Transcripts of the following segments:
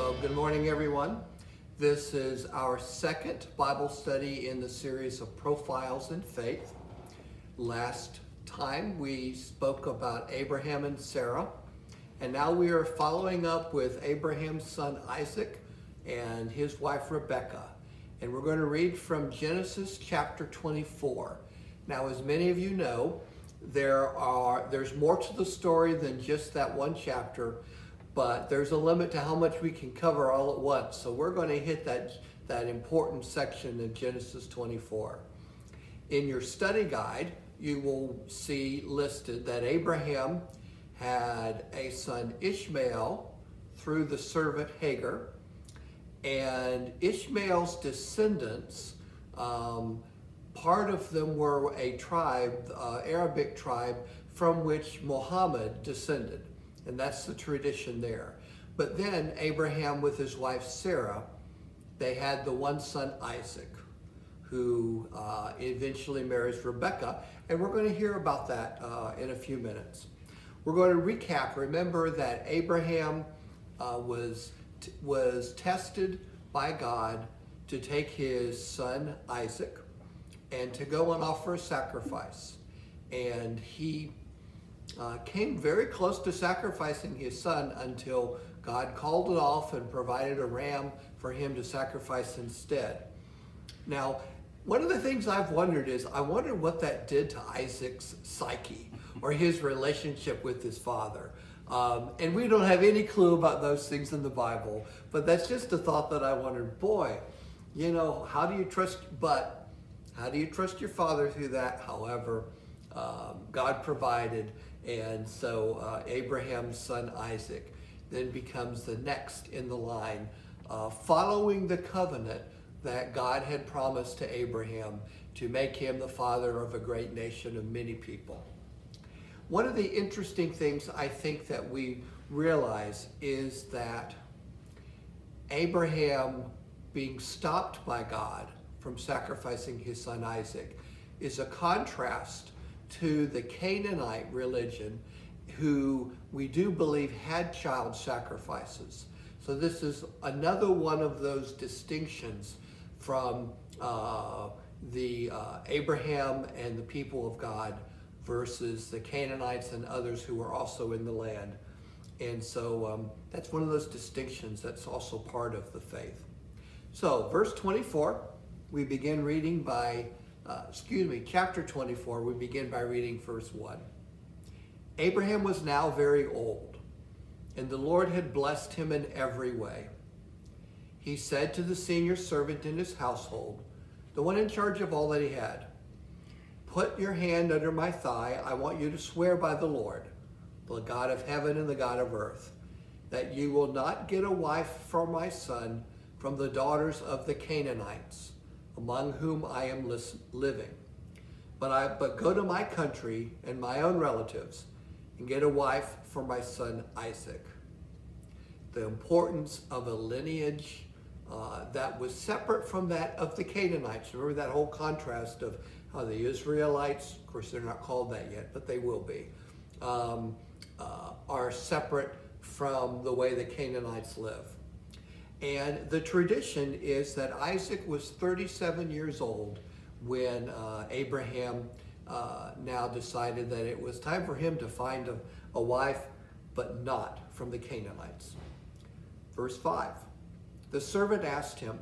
So good morning, everyone. This is our second Bible study in the series of Profiles in Faith. Last time we spoke about Abraham and Sarah, and now we are following up with Abraham's son Isaac and his wife Rebekah. And we're going to read from Genesis chapter 24. Now, as many of you know, there's more to the story than just that one chapter, but there's a limit to how much we can cover all at once. So we're going to hit that important section in Genesis 24. In your study guide, you will see listed that Abraham had a son Ishmael through the servant Hagar, and Ishmael's descendants, part of them were a tribe, Arabic tribe, from which Muhammad descended. And that's the tradition there. But then Abraham with his wife Sarah, they had the one son Isaac, who eventually marries Rebekah. And we're going to hear about that in a few minutes. We're going to recap. Remember that Abraham was tested by God to take his son Isaac and to go and offer a sacrifice. And he came very close to sacrificing his son until God called it off and provided a ram for him to sacrifice instead. Now, one of the things I've wondered is, I wonder what that did to Isaac's psyche or his relationship with his father. And we don't have any clue about those things in the Bible, but that's just a thought that I wondered, boy, you know, how do you trust your father through that? However, God provided, and so Abraham's son Isaac then becomes the next in the line, following the covenant that God had promised to Abraham to make him the father of a great nation of many people. One of the interesting things I think that we realize is that Abraham being stopped by God from sacrificing his son Isaac is a contrast to the Canaanite religion, who we do believe had child sacrifices. So this is another one of those distinctions from the Abraham and the people of God versus the Canaanites and others who were also in the land. And so that's one of those distinctions that's also part of the faith. So verse 24, we begin reading by chapter 24, we begin by reading verse 1. Abraham was now very old, and the Lord had blessed him in every way. He said to the senior servant in his household, the one in charge of all that he had, "Put your hand under my thigh. I want you to swear by the Lord, the God of heaven and the God of earth, that you will not get a wife for my son from the daughters of the Canaanites, among whom I am living. But go to my country and my own relatives and get a wife for my son Isaac." The importance of a lineage that was separate from that of the Canaanites. Remember that whole contrast of how the Israelites, of course they're not called that yet, but they will be, are separate from the way the Canaanites live. And the tradition is that Isaac was 37 years old when Abraham now decided that it was time for him to find a wife, but not from the Canaanites. Verse 5, the servant asked him,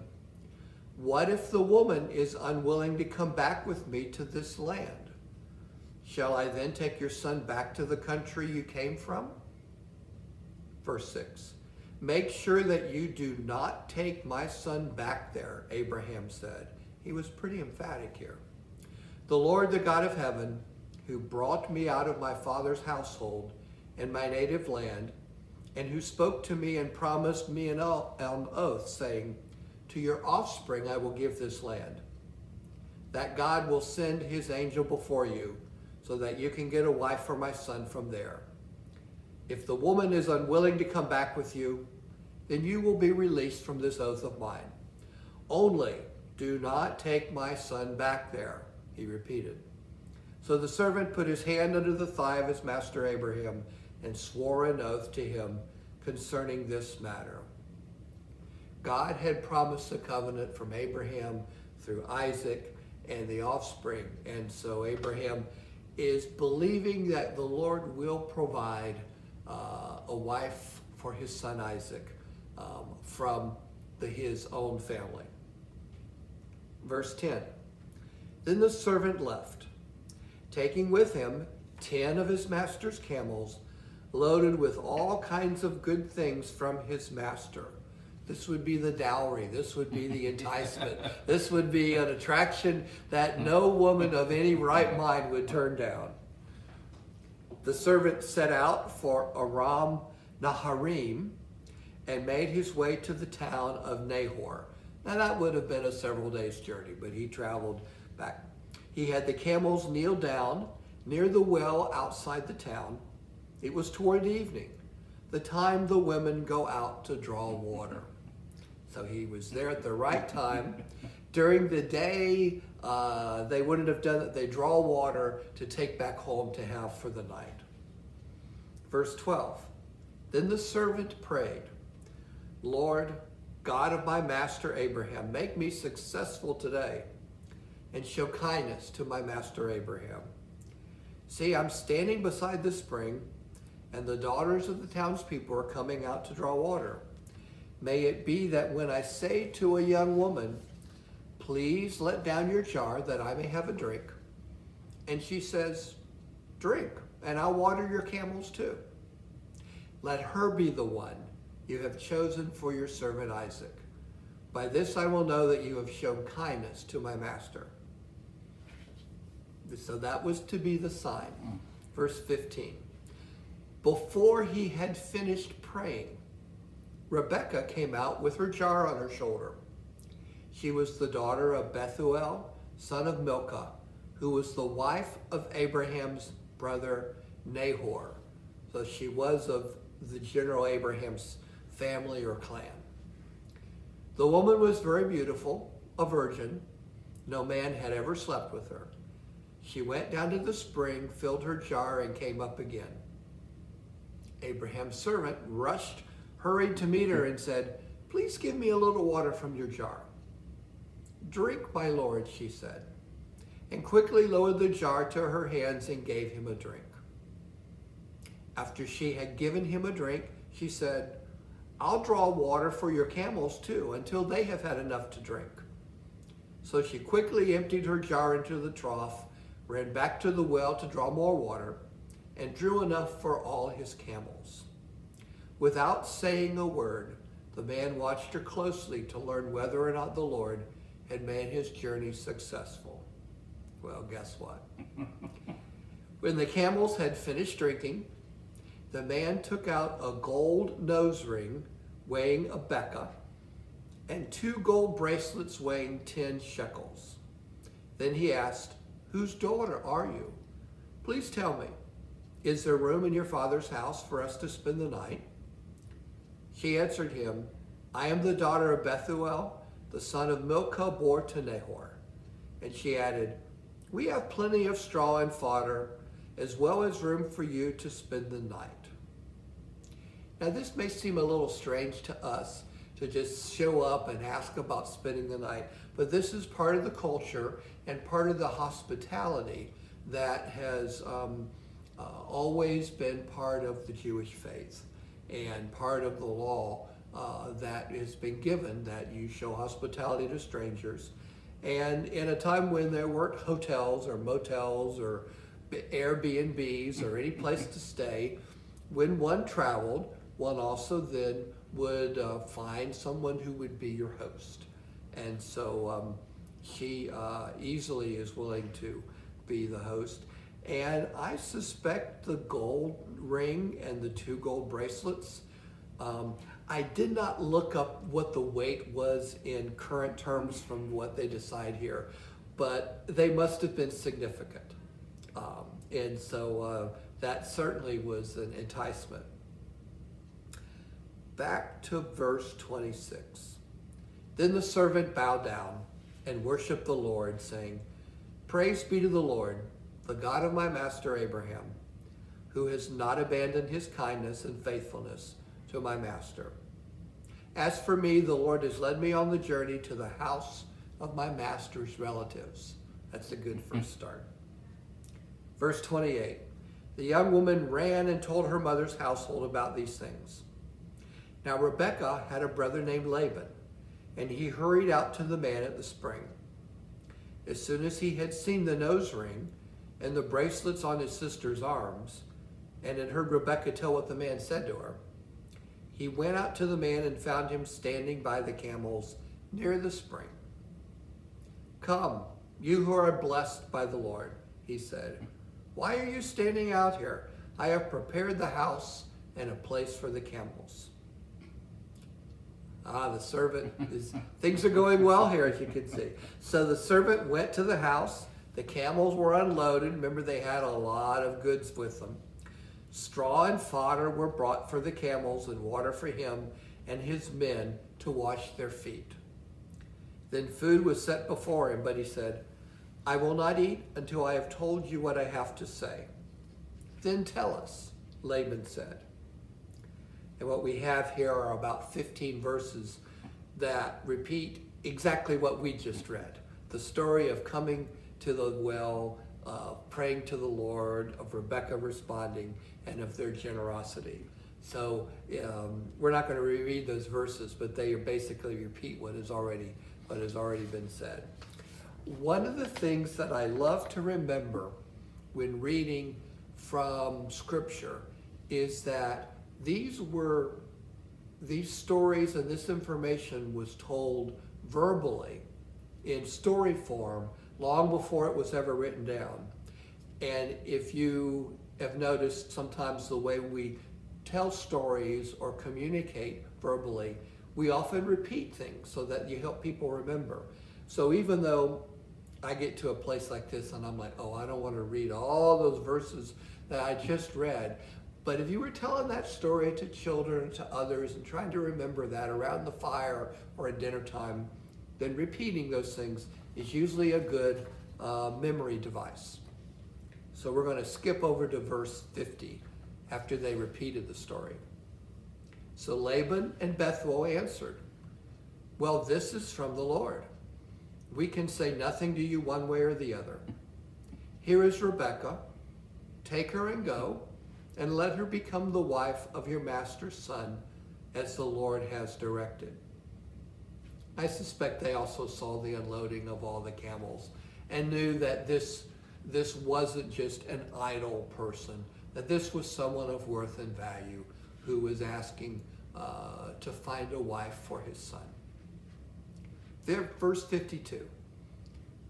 "What if the woman is unwilling to come back with me to this land? Shall I then take your son back to the country you came from?" Verse 6, "Make sure that you do not take my son back there," Abraham said. He was pretty emphatic here. "The Lord, the God of heaven, who brought me out of my father's household and my native land, and who spoke to me and promised me an oath, saying, 'To your offspring I will give this land,' that God will send his angel before you so that you can get a wife for my son from there. If the woman is unwilling to come back with you, then you will be released from this oath of mine. Only do not take my son back there," he repeated. So the servant put his hand under the thigh of his master Abraham and swore an oath to him concerning this matter. God had promised a covenant from Abraham through Isaac and the offspring. And so Abraham is believing that the Lord will provide a wife for his son Isaac from his own family. Verse 10, then the servant left, taking with him 10 of his master's camels, loaded with all kinds of good things from his master. This would be the dowry. This would be the enticement. This would be an attraction that no woman of any right mind would turn down. The servant set out for Aram Naharaim and made his way to the town of Nahor. Now that would have been a several days journey, but he traveled back. He had the camels kneel down near the well outside the town. It was toward evening, the time the women go out to draw water. So he was there at the right time. During the day, they wouldn't have done it. They draw water to take back home to have for the night. Verse 12, then the servant prayed, Lord, God of my master Abraham, make me successful today and show kindness to my master Abraham. See, I'm standing beside the spring, and the daughters of the townspeople are coming out to draw water. May it be that when I say to a young woman, please let down your jar that I may have a drink, and she says, drink, and I'll water your camels too. Let her be the one you have chosen for your servant Isaac. By this I will know that you have shown kindness to my master. So that was to be the sign. Verse 15. Before he had finished praying, Rebekah came out with her jar on her shoulder. She was the daughter of Bethuel, son of Milcah, who was the wife of Abraham's brother Nahor. So she was of the general Abraham's family or clan. The woman was very beautiful, a virgin. No man had ever slept with her. She went down to the spring, filled her jar, and came up again. Abraham's servant hurried to meet her and said, please give me a little water from your jar. Drink, my lord, she said, and quickly lowered the jar to her hands and gave him a drink. After she had given him a drink, she said, I'll draw water for your camels too, until they have had enough to drink. So she quickly emptied her jar into the trough, ran back to the well to draw more water, and drew enough for all his camels. Without saying a word, the man watched her closely to learn whether or not the Lord had made his journey successful. Well, guess what? When the camels had finished drinking, the man took out a gold nose ring weighing a beka and 2 gold bracelets weighing 10 shekels. Then he asked, whose daughter are you? Please tell me, is there room in your father's house for us to spend the night? She answered him, I am the daughter of Bethuel, the son of Milcah, bore to Nahor. And she added, we have plenty of straw and fodder, as well as room for you to spend the night. Now this may seem a little strange to us to just show up and ask about spending the night, but this is part of the culture and part of the hospitality that has always been part of the Jewish faith and part of the law that has been given, that you show hospitality to strangers. And in a time when there weren't hotels or motels or Airbnbs or any place to stay, when one traveled, one also then would find someone who would be your host. And so she easily is willing to be the host. And I suspect the gold ring and the 2 gold bracelets, I did not look up what the weight was in current terms from what they decide here, but they must have been significant. And so that certainly was an enticement. Back to verse 26. Then the servant bowed down and worshiped the Lord, saying, praise be to the Lord, the God of my master Abraham, who has not abandoned his kindness and faithfulness to my master. As for me, the Lord has led me on the journey to the house of my master's relatives. That's a good first start. Verse 28. The young woman ran and told her mother's household about these things. Now Rebekah had a brother named Laban, and he hurried out to the man at the spring. As soon as he had seen the nose ring and the bracelets on his sister's arms, and had heard Rebekah tell what the man said to her, he went out to the man and found him standing by the camels near the spring. Come, you who are blessed by the Lord, he said. Why are you standing out here? I have prepared the house and a place for the camels. The servant things are going well here, as you can see. So the servant went to the house. The camels were unloaded. Remember, they had a lot of goods with them. Straw and fodder were brought for the camels and water for him and his men to wash their feet. Then food was set before him, but he said, I will not eat until I have told you what I have to say. Then tell us, Laban said. And what we have here are about 15 verses that repeat exactly what we just read. The story of coming to the well, praying to the Lord, of Rebekah responding, and of their generosity. So we're not going to reread those verses, but they basically repeat what has already been said. One of the things that I love to remember when reading from Scripture is that these stories and this information was told verbally in story form long before it was ever written down. And if you have noticed, sometimes the way we tell stories or communicate verbally, we often repeat things so that you help people remember. So even though I get to a place like this and I'm like, oh, I don't want to read all those verses that I just read. But if you were telling that story to children, to others, and trying to remember that around the fire or at dinner time, then repeating those things is usually a good memory device. So we're going to skip over to verse 50 after they repeated the story. So Laban and Bethuel answered, well, this is from the Lord. We can say nothing to you one way or the other. Here is Rebekah. Take her and go, and let her become the wife of your master's son, as the Lord has directed. I suspect they also saw the unloading of all the camels and knew that this wasn't just an idle person, that this was someone of worth and value who was asking to find a wife for his son. There, verse 52.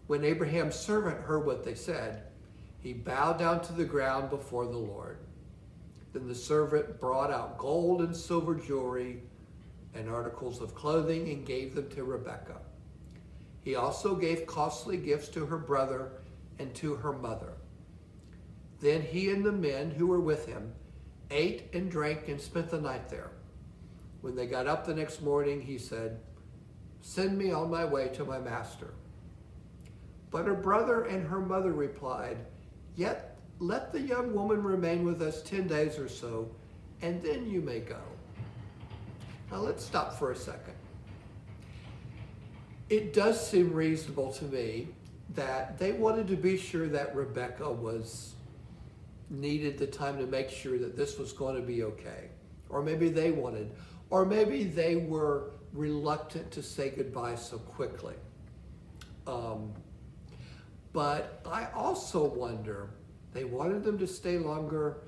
When Abraham's servant heard what they said, he bowed down to the ground before the Lord. Then the servant brought out gold and silver jewelry and articles of clothing and gave them to Rebekah. He also gave costly gifts to her brother and to her mother. Then he and the men who were with him ate and drank and spent the night there. When they got up the next morning, he said, send me on my way to my master. But her brother and her mother replied, yet let the young woman remain with us 10 days or so, and then you may go. Now let's stop for a second. It does seem reasonable to me that they wanted to be sure that Rebekah needed the time to make sure that this was going to be okay. Or maybe they wanted, or maybe they were reluctant to say goodbye so quickly. But I also wonder, they wanted them to stay longer.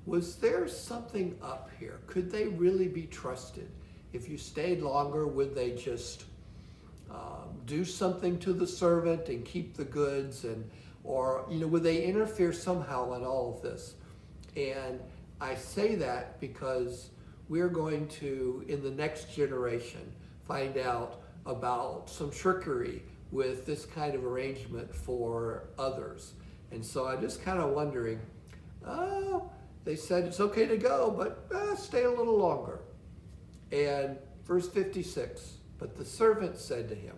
Was there something up here? Could they really be trusted? If you stayed longer, would they just do something to the servant and keep the goods? Or would they interfere somehow in all of this? And I say that because we're going to, in the next generation, find out about some trickery with this kind of arrangement for others. And so I'm just kind of wondering, they said it's okay to go, but stay a little longer. And verse 56, but the servant said to him,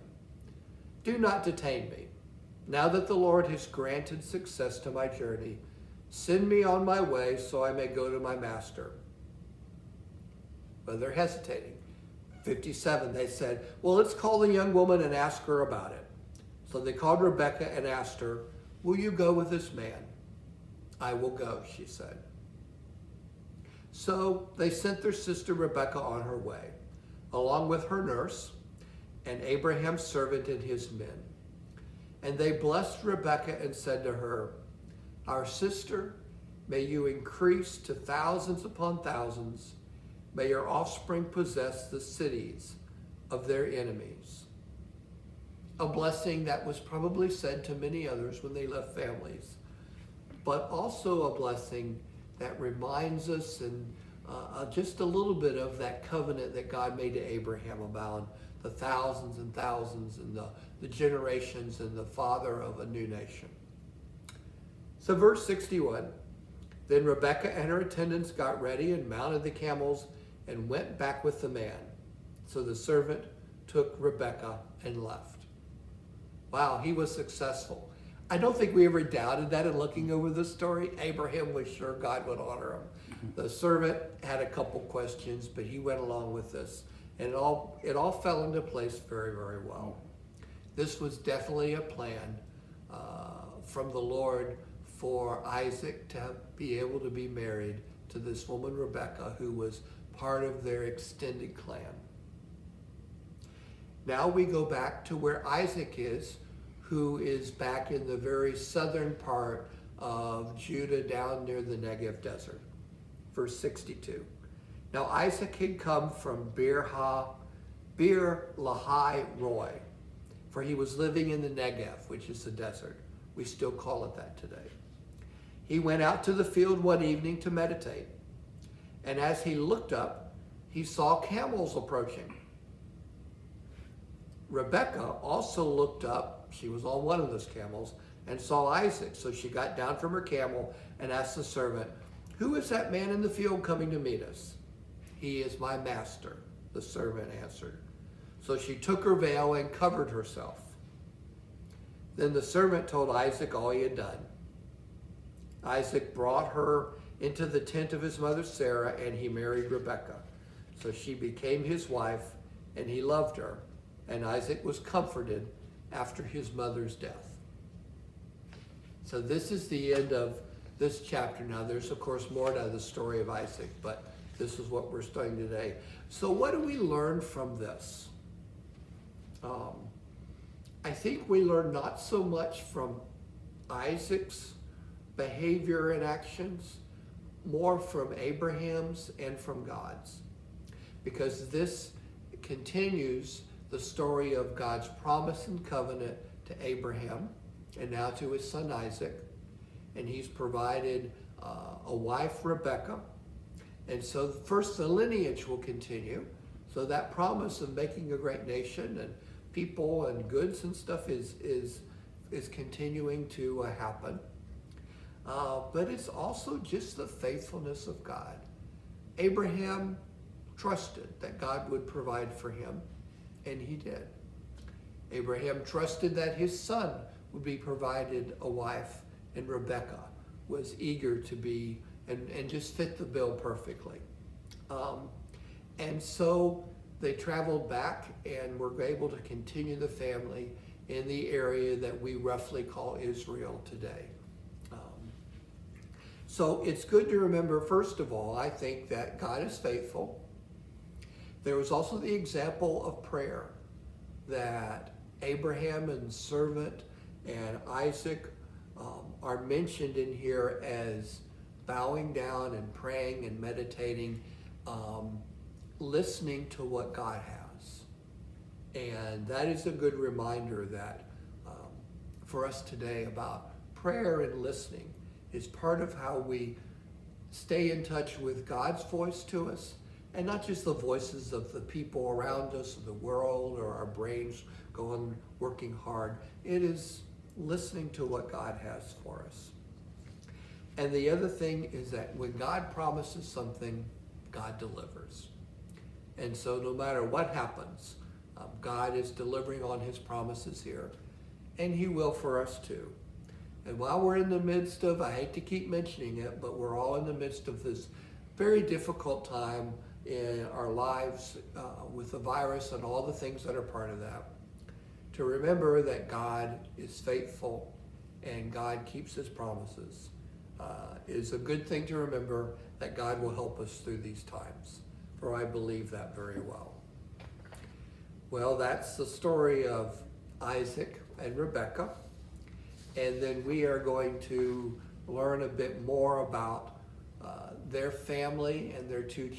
do not detain me. Now that the Lord has granted success to my journey, send me on my way so I may go to my master. But they're hesitating. 57, they said, well, let's call the young woman and ask her about it. So they called Rebekah and asked her, will you go with this man? I will go, she said. So they sent their sister Rebekah on her way, along with her nurse and Abraham's servant and his men. And they blessed Rebekah and said to her, our sister, may you increase to thousands upon thousands. May your offspring possess the cities of their enemies. A blessing that was probably said to many others when they left families, but also a blessing that reminds us and just a little bit of that covenant that God made to Abraham about the thousands and thousands and the generations and the father of a new nation. So verse 61, then Rebekah and her attendants got ready and mounted the camels and went back with the man. So the servant took Rebekah and left. Wow, he was successful. I don't think we ever doubted that in looking over the story. Abraham was sure God would honor him. The servant had a couple questions, but he went along with this. And it all fell into place very, very well. This was definitely a plan from the Lord for Isaac to be able to be married to this woman, Rebekah, who was part of their extended clan. Now we go back to where Isaac is, who is back in the very southern part of Judah down near the Negev desert. Verse 62. Now Isaac had come from Beer Lahai Roy, for he was living in the Negev, which is the desert. We still call it that today. He went out to the field one evening to meditate, and as he looked up, he saw camels approaching. Rebekah also looked up, she was on one of those camels, and saw Isaac. So she got down from her camel and asked the servant, who is that man in the field coming to meet us? He is my master, the servant answered. So she took her veil and covered herself. Then the servant told Isaac all he had done. Isaac brought her into the tent of his mother Sarah, and he married Rebekah. So she became his wife, and he loved her. And Isaac was comforted after his mother's death. So this is the end of this chapter. Now there's of course more to the story of Isaac, but this is what we're studying today. So what do we learn from this? I think we learn not so much from Isaac's behavior and actions, more from Abraham's and from God's. Because this continues the story of God's promise and covenant to Abraham and now to his son Isaac. And he's provided a wife, Rebekah. And so first the lineage will continue. So that promise of making a great nation and people and goods and stuff is continuing to happen. But it's also just the faithfulness of God. Abraham trusted that God would provide for him, and he did. Abraham trusted that his son would be provided a wife, and Rebekah was eager to be and just fit the bill perfectly. And so they traveled back and were able to continue the family in the area that we roughly call Israel today. So it's good to remember, first of all, I think that God is faithful. There was also the example of prayer that Abraham and servant and Isaac are mentioned in here as bowing down and praying and meditating, listening to what God has. And that is a good reminder that for us today about prayer and listening is part of how we stay in touch with God's voice to us, and not just the voices of the people around us, or the world, or our brains going working hard. It is listening to what God has for us. And the other thing is that when God promises something, God delivers. And so no matter what happens, God is delivering on his promises here, and he will for us too. And while we're in the midst of, I hate to keep mentioning it, but we're all in the midst of this very difficult time in our lives with the virus and all the things that are part of that, to remember that God is faithful and God keeps his promises. Is a good thing to remember that God will help us through these times, for I believe that very well. Well, that's the story of Isaac and Rebekah, and then we are going to learn a bit more about their family and their two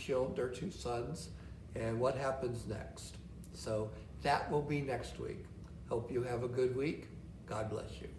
sons, and what happens next. So that will be next week. Hope you have a good week. God bless you.